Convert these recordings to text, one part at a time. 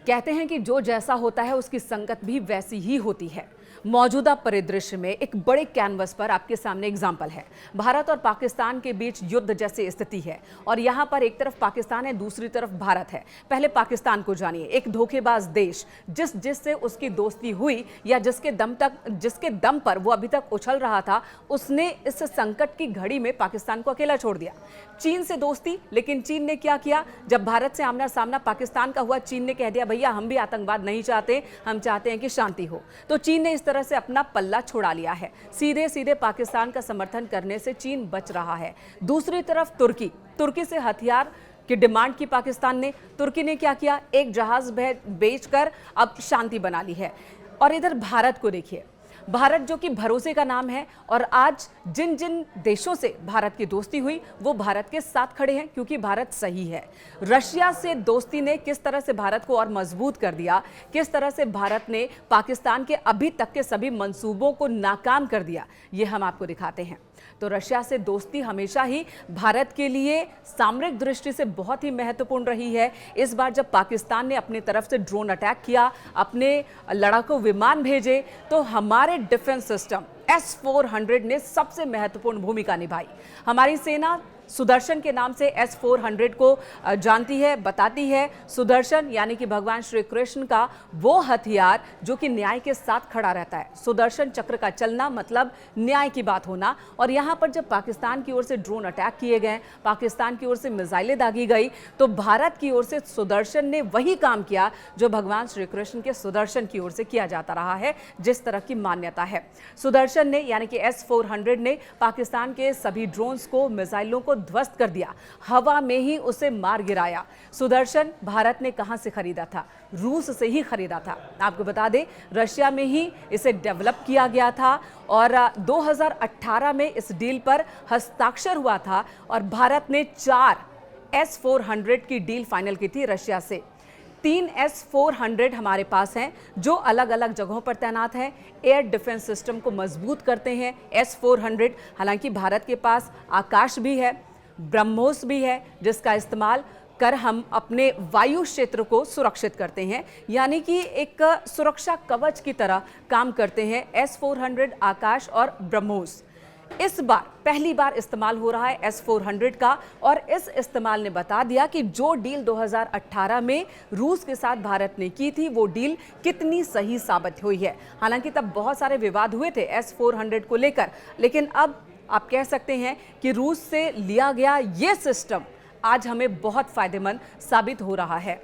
कहते हैं कि जो जैसा होता है उसकी संगत भी वैसी ही होती है। मौजूदा परिदृश्य में एक बड़े कैनवस पर आपके सामने एग्जाम्पल है। भारत और पाकिस्तान के बीच युद्ध जैसी स्थिति है और यहाँ पर एक तरफ पाकिस्तान है, दूसरी तरफ भारत है। पहले पाकिस्तान को जानिए, एक धोखेबाज देश जिससे उसकी दोस्ती हुई या जिसके दम पर वो अभी तक उछल रहा था, उसने इस संकट की घड़ी में पाकिस्तान को अकेला छोड़ दिया। चीन से दोस्ती, लेकिन चीन ने क्या किया? जब भारत से आमना सामना पाकिस्तान का हुआ, चीन ने कह दिया भैया हम भी आतंकवाद नहीं चाहते, हम चाहते हैं कि शांति हो। तो चीन ने इस तरह से अपना पल्ला छुड़ा लिया है। सीधे सीधे पाकिस्तान का समर्थन करने से चीन बच रहा है। दूसरी तरफ तुर्की से हथियार की डिमांड की पाकिस्तान ने। तुर्की ने क्या किया? एक जहाज बेचकर अब शांति बना ली है। और इधर भारत को देखिए, भारत जो कि भरोसे का नाम है, और आज जिन जिन देशों से भारत की दोस्ती हुई वो भारत के साथ खड़े हैं क्योंकि भारत सही है। रशिया से दोस्ती ने किस तरह से भारत को और मजबूत कर दिया, किस तरह से भारत ने पाकिस्तान के अभी तक के सभी मंसूबों को नाकाम कर दिया, ये हम आपको दिखाते हैं। तो रशिया से दोस्ती हमेशा ही भारत के लिए सामरिक दृष्टि से बहुत ही महत्वपूर्ण रही है। इस बार जब पाकिस्तान ने अपनी तरफ से ड्रोन अटैक किया, अपने लड़ाकू विमान भेजे, तो हमारे डिफेंस सिस्टम S-400 ने सबसे महत्वपूर्ण भूमिका निभाई। हमारी सेना सुदर्शन के नाम से S-400 को जानती है, बताती है। सुदर्शन यानी कि भगवान श्री कृष्ण का वो हथियार जो कि न्याय के साथ खड़ा रहता है। सुदर्शन चक्र का चलना मतलब न्याय की बात होना। और यहाँ पर जब पाकिस्तान की ओर से ड्रोन अटैक किए गए, पाकिस्तान की ओर से मिसाइलें दागी गई, तो भारत की ओर से सुदर्शन ने वही काम किया जो भगवान श्री कृष्ण के सुदर्शन की ओर से किया जाता रहा है, जिस तरह की मान्यता है। सुदर्शन ने यानी कि S-400 ने पाकिस्तान के सभी ड्रोन्स को, मिसाइलों को ध्वस्त कर दिया, हवा में ही उसे मार गिराया। सुदर्शन भारत ने कहां से खरीदा था? रूस से ही खरीदा था। आपको बता दें, रशिया में ही इसे डेवलप किया गया था और 2018 में इस डील पर हस्ताक्षर हुआ था और भारत ने 4 S-400 की डील फाइनल की थी रशिया से। 3 S-400 हमारे पास हैं जो अलग अलग जगहों पर तैनात हैं, एयर डिफेंस सिस्टम को मजबूत करते हैं। S-400 हालांकि भारत के पास आकाश भी है, ब्रह्मोस भी है, जिसका इस्तेमाल कर हम अपने वायु क्षेत्र को सुरक्षित करते हैं, यानी कि एक सुरक्षा कवच की तरह काम करते हैं S-400, आकाश और ब्रह्मोस। इस बार पहली बार इस्तेमाल हो रहा है S-400 का, और इस इस्तेमाल ने बता दिया कि जो डील 2018 में रूस के साथ भारत ने की थी वो डील कितनी सही साबित हुई है। हालांकि तब बहुत सारे विवाद हुए थे S-400 को लेकर, लेकिन अब आप कह सकते हैं कि रूस से लिया गया ये सिस्टम आज हमें बहुत फायदेमंद साबित हो रहा है।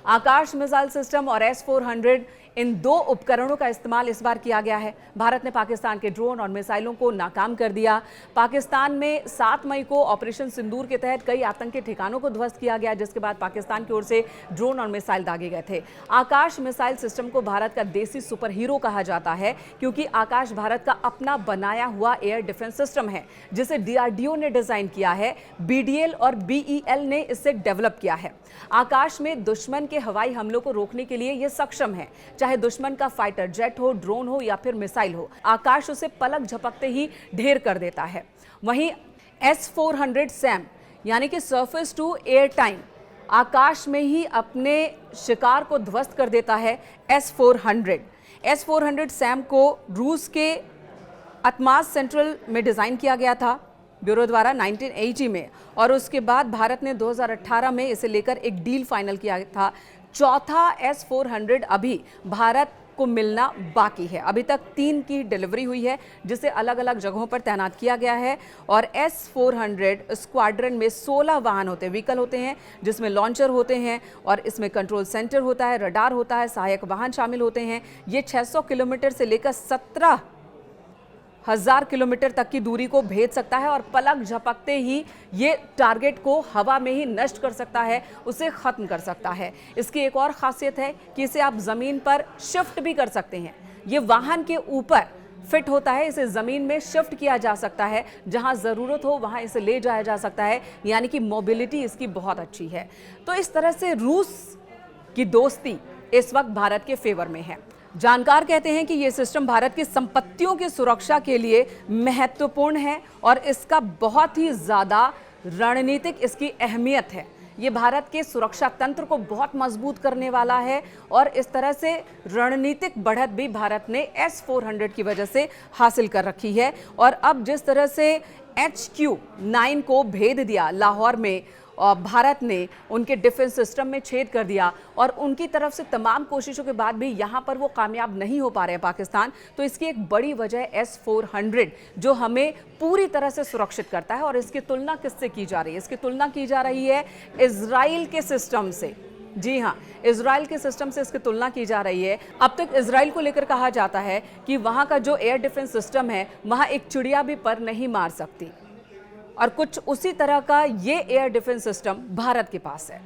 आकाश मिसाइल सिस्टम और S-400 इन 2 उपकरणों का इस्तेमाल इस बार किया गया है। भारत ने पाकिस्तान के ड्रोन और मिसाइलों को नाकाम कर दिया। पाकिस्तान में 7 मई को ऑपरेशन सिंदूर के तहत कई आतंकी ठिकानों को ध्वस्त किया गया, जिसके बाद पाकिस्तान की ओर से ड्रोन और मिसाइल दागे गए थे। आकाश मिसाइल सिस्टम को भारत का देसी सुपर हीरो कहा जाता है क्योंकि आकाश भारत का अपना बनाया हुआ एयर डिफेंस सिस्टम है, जिसे DRDO ने डिजाइन किया है, BDL और BEL ने इसे डेवलप किया है। आकाश में दुश्मन के हवाई हमलों को रोकने के लिए यह सक्षम है, चाहे दुश्मन का फाइटर जेट हो, ड्रोन हो या फिर मिसाइल हो, आकाश उसे पलक झपकते ही ढेर कर देता है। वहीं S-400 SAM यानी कि सरफेस टू एयर टाइम, आकाश में ही अपने शिकार को ध्वस्त कर देता है। S-400 SAM को रूस के अतमास सेंट्रल में डिजाइन किया गया था ब्यूरो द्वारा 1980 में, और उसके बाद भारत ने 2018 में इसे लेकर एक डील फाइनल किया था। चौथा S-400 अभी भारत को मिलना बाकी है। अभी तक 3 की डिलीवरी हुई है, जिसे अलग अलग जगहों पर तैनात किया गया है। और S-400 स्क्वाड्रन में 16 वाहन होते हैं, व्हीकल होते हैं, जिसमें लॉन्चर होते हैं और इसमें कंट्रोल सेंटर होता है, रडार होता है, सहायक वाहन शामिल होते हैं। ये 600 किलोमीटर से लेकर 17,000 किलोमीटर तक की दूरी को भेज सकता है और पलक झपकते ही ये टारगेट को हवा में ही नष्ट कर सकता है, उसे खत्म कर सकता है। इसकी एक और खासियत है कि इसे आप जमीन पर शिफ्ट भी कर सकते हैं। ये वाहन के ऊपर फिट होता है, इसे जमीन में शिफ्ट किया जा सकता है, जहां जरूरत हो वहां इसे ले जाया जा सकता है, यानी कि मोबिलिटी इसकी बहुत अच्छी है। तो इस तरह से रूस की दोस्ती इस वक्त भारत के फेवर में है। जानकार कहते हैं कि यह सिस्टम भारत की संपत्तियों की सुरक्षा के लिए महत्वपूर्ण है और इसका बहुत ही ज्यादा रणनीतिक इसकी अहमियत है। ये भारत के सुरक्षा तंत्र को बहुत मजबूत करने वाला है और इस तरह से रणनीतिक बढ़त भी भारत ने S-400 की वजह से हासिल कर रखी है। और अब जिस तरह से HQ-9 को भेद दिया लाहौर में और भारत ने उनके डिफेंस सिस्टम में छेद कर दिया और उनकी तरफ से तमाम कोशिशों के बाद भी यहाँ पर वो कामयाब नहीं हो पा रहे हैं पाकिस्तान, तो इसकी एक बड़ी वजह S-400 जो हमें पूरी तरह से सुरक्षित करता है। और इसकी तुलना किससे की जा रही है? इसकी तुलना की जा रही है इजराइल के सिस्टम से। जी हाँ, इजराइल के सिस्टम से इसकी तुलना की जा रही है। अब तक इजराइल को लेकर कहा जाता है कि वहाँ का जो एयर डिफेंस सिस्टम है वहाँ एक चिड़िया भी पर नहीं मार सकती, और कुछ उसी तरह का ये एयर डिफेंस सिस्टम भारत के पास है।